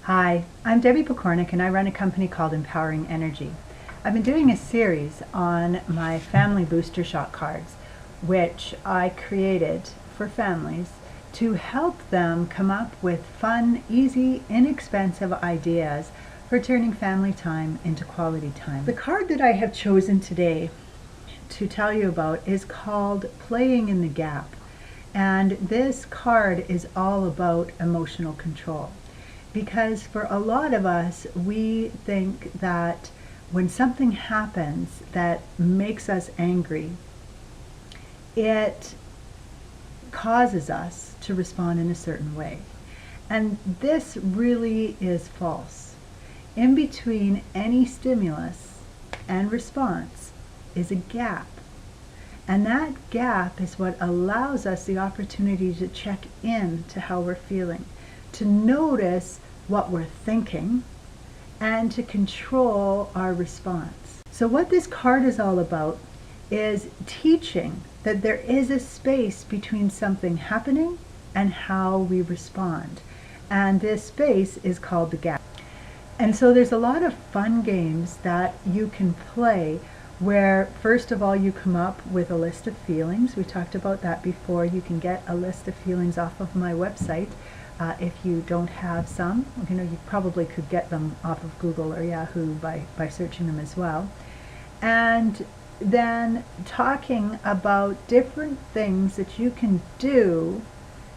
Hi, I'm Debbie Pokornik and I run a company called Empowering Energy. I've been doing a series on my family booster shot cards, which I created for families to help them come up with fun, easy, inexpensive ideas for turning family time into quality time. The card that I have chosen today to tell you about is called Playing in the Gap. And this card is all about emotional control. Because for a lot of us, we think that when something happens that makes us angry, it causes us to respond in a certain way. And this really is false. In between any stimulus and response is a gap. And that gap is what allows us the opportunity to check in to how we're feeling, to notice what we're thinking, and to control our response. So what this card is all about is teaching that there is a space between something happening and how we respond. And this space is called the gap. And so there's a lot of fun games that you can play where first of all you come up with a list of feelings. We talked about that before. You can get a list of feelings off of my website. If you don't have some, you probably could get them off of Google or Yahoo by searching them as well. And then talking about different things that you can do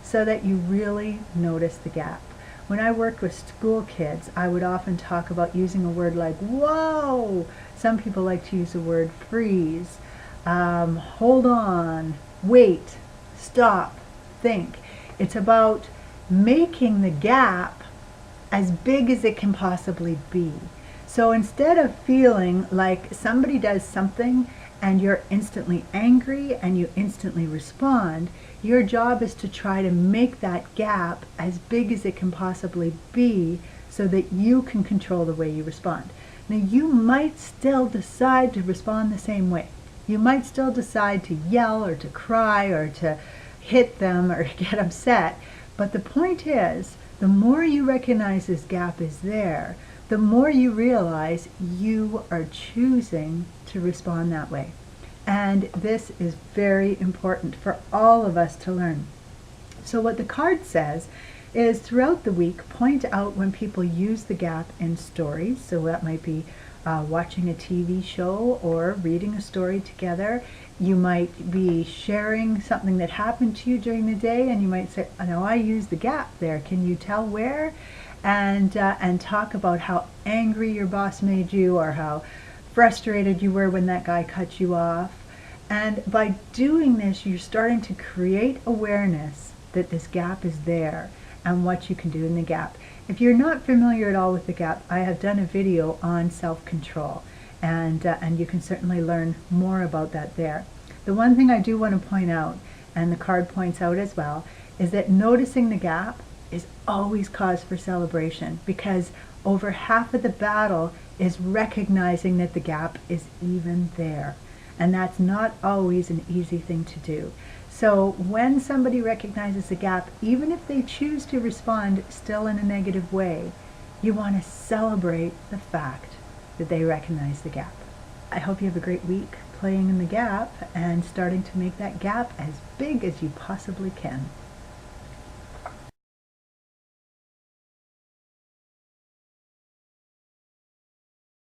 so that you really notice the gap. When I worked with school kids, I would often talk about using a word like whoa. Some people like to use the word freeze, hold on, wait, stop, think. It's about making the gap as big as it can possibly be. So instead of feeling like somebody does something and you're instantly angry and you instantly respond, your job is to try to make that gap as big as it can possibly be so that you can control the way you respond. Now you might still decide to respond the same way. You might still decide to yell or to cry or to hit them or get upset. But the point is, the more you recognize this gap is there, the more you realize you are choosing to respond that way. And this is very important for all of us to learn. So what the card says is throughout the week, point out when people use the gap in stories. So that might be watching a TV show or reading a story together. You might be sharing something that happened to you during the day, and you might say, "Oh, no, I used the gap there. Can you tell where?" And talk about how angry your boss made you or how frustrated you were when that guy cut you off. And by doing this, you're starting to create awareness that this gap is there and what you can do in the gap. If you're not familiar at all with the gap, I have done a video on self-control, and you can certainly learn more about that there. The one thing I do want to point out, and the card points out as well, is that noticing the gap is always cause for celebration, because over half of the battle is recognizing that the gap is even there. And that's not always an easy thing to do. So when somebody recognizes the gap, even if they choose to respond still in a negative way, you want to celebrate the fact that they recognize the gap. I hope you have a great week playing in the gap and starting to make that gap as big as you possibly can.